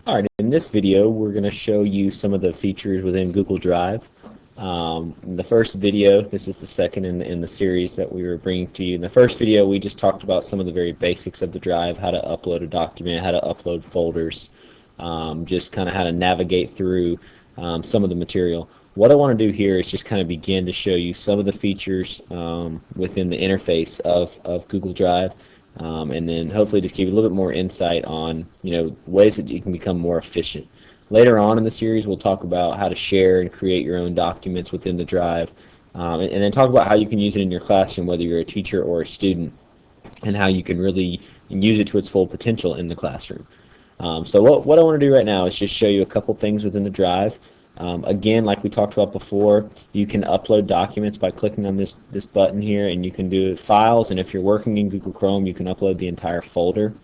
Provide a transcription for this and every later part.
Alright, in this video we're going to show you some of the features within Google Drive. In the first video, this is the second in the series that we were bringing to you. In the first video we just talked about some of the very basics of the drive, how to upload a document, how to upload folders, just kind of how to navigate through some of the material. What I want to do here is just kind of begin to show you some of the features within the interface of Google Drive. And then hopefully just give you a little bit more insight on ways that you can become more efficient. Later on in the series we'll talk about how to share and create your own documents within the drive, and then talk about how you can use it in your classroom, whether you're a teacher or a student, and how you can really use it to its full potential in the classroom. So what I want to do right now is just show you a couple things within the drive. Again, like we talked about before, you can upload documents by clicking on this button here, and you can do files, and if you're working in Google Chrome you can upload the entire folder.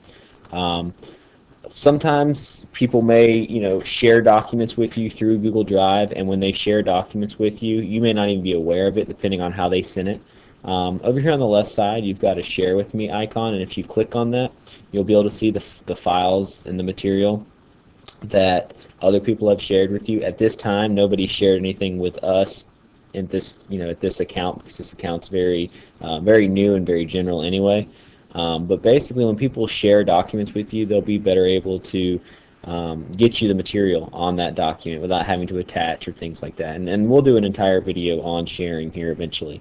Sometimes people may share documents with you through Google Drive, and when they share documents with you, you may not even be aware of it depending on how they send it. Over here on the left side you've got a share with me icon, and if you click on that you'll be able to see the files and the material that other people have shared with you. At this time nobody shared anything with us in this at this account, because this account's very new and very general anyway. But basically when people share documents with you, they'll be better able to get you the material on that document without having to attach or things like that. And we'll do an entire video on sharing here eventually.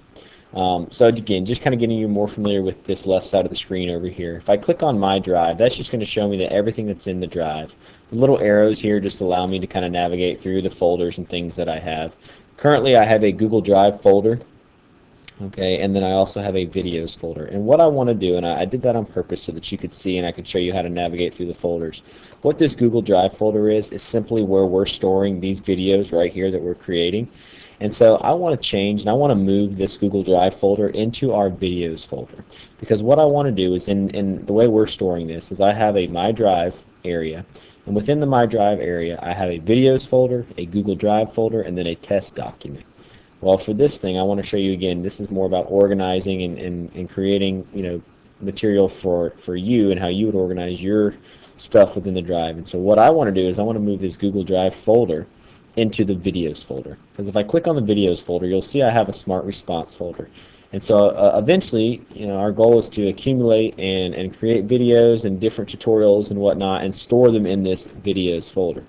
So again, just kind of getting you more familiar with this left side of the screen over here. If I click on my drive, that's just going to show me that everything that's in the drive. The little arrows here just allow me to kind of navigate through the folders and things that I have. Currently I have a Google Drive folder. Okay, and then I also have a videos folder. And what I want to do, and I did that on purpose so that you could see and I could show you how to navigate through the folders. What this Google Drive folder is simply where we're storing these videos right here that we're creating. And so I want to change, and I want to move this Google Drive folder into our videos folder. Because what I want to do is, in the way we're storing this, is I have a My Drive area. And within the My Drive area, I have a videos folder, a Google Drive folder, and then a test document. Well, for this thing, I want to show you again, this is more about organizing and creating material for you and how you would organize your stuff within the drive. And so what I want to do is I want to move this Google Drive folder into the videos folder. Because if I click on the videos folder, you'll see I have a Smart Response folder. And so eventually, our goal is to accumulate and create videos and different tutorials and whatnot and store them in this videos folder.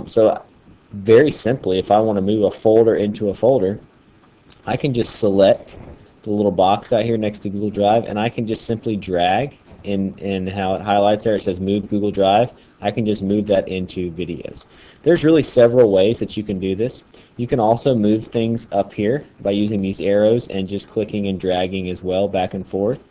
So very simply, if I want to move a folder into a folder, I can just select the little box out here next to Google Drive, and I can just simply drag, and how it highlights there, it says move Google Drive. I can just move that into videos. There's really several ways that you can do this. You can also move things up here by using these arrows and just clicking and dragging as well, back and forth.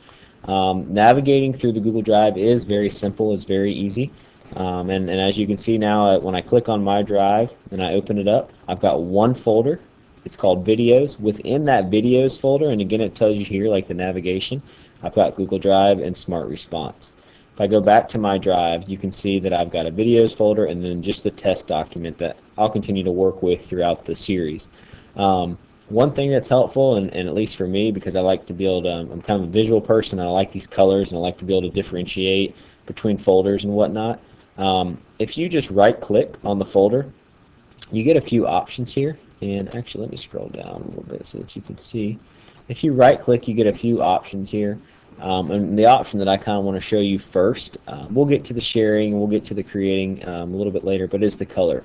Navigating through the Google Drive is very simple. It's very easy. And as you can see now, when I click on my drive and I open it up, I've got one folder. It's called videos. Within that videos folder, and again it tells you here like the navigation, I've got Google Drive and Smart Response. If I go back to my drive, you can see that I've got a videos folder and then just a test document that I'll continue to work with throughout the series. One thing that's helpful, and at least for me, because I like to be able to, I'm kind of a visual person, and I like these colors, and I like to be able to differentiate between folders and whatnot. If you just right click on the folder, you get a few options here, and actually let me scroll down a little bit so that you can see. If you right click, you get a few options here, and the option that I kind of want to show you first, we'll get to the sharing, we'll get to the creating a little bit later, but is the color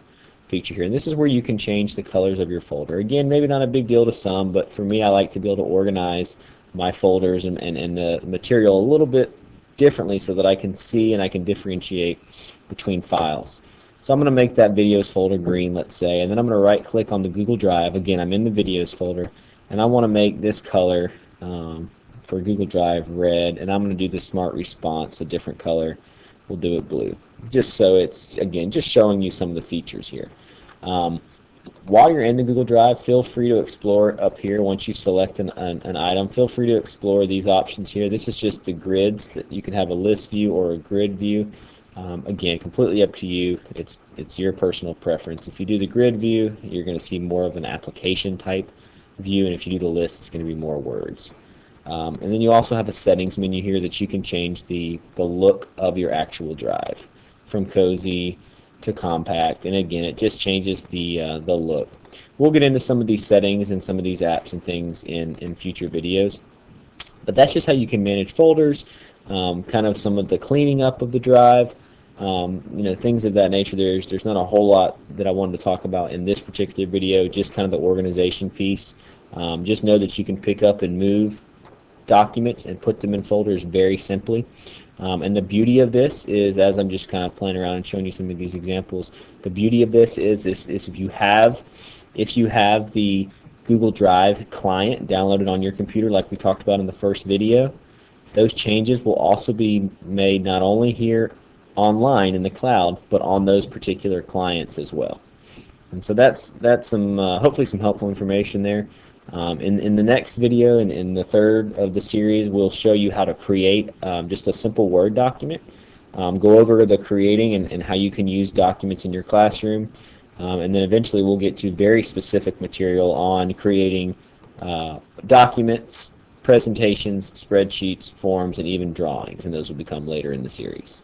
feature here. And this is where you can change the colors of your folder. Again, maybe not a big deal to some, but for me, I like to be able to organize my folders and the material a little bit differently so that I can see and I can differentiate between files. So I'm going to make that videos folder green, let's say, and then I'm going to right click on the Google Drive. Again, I'm in the videos folder, and I want to make this color for Google Drive red, and I'm going to do the Smart Response a different color. We'll do it blue, just so it's, again, just showing you some of the features here. While you're in the Google Drive, feel free to explore up here. Once you select an item, feel free to explore these options here. This is just the grids, that you can have a list view or a grid view. Again, completely up to you. It's your personal preference. If you do the grid view, you're going to see more of an application type view, and if you do the list, it's going to be more words. And then you also have a settings menu here that you can change the look of your actual drive, from cozy to compact, and again, it just changes the look. We'll get into some of these settings and some of these apps and things in future videos, but that's just how you can manage folders, kind of some of the cleaning up of the drive, things of that nature. There's not a whole lot that I wanted to talk about in this particular video, just kind of the organization piece. Just know that you can pick up and move documents and put them in folders very simply. And the beauty of this is, as I'm just kind of playing around and showing you some of these examples, the beauty of this is if you have the Google Drive client downloaded on your computer like we talked about in the first video, those changes will also be made not only here online in the cloud, but on those particular clients as well. And so that's some hopefully some helpful information there. In the next video, in the third of the series, we'll show you how to create just a simple Word document. Go over the creating and how you can use documents in your classroom. And then eventually we'll get to very specific material on creating documents, presentations, spreadsheets, forms, and even drawings, and those will become later in the series.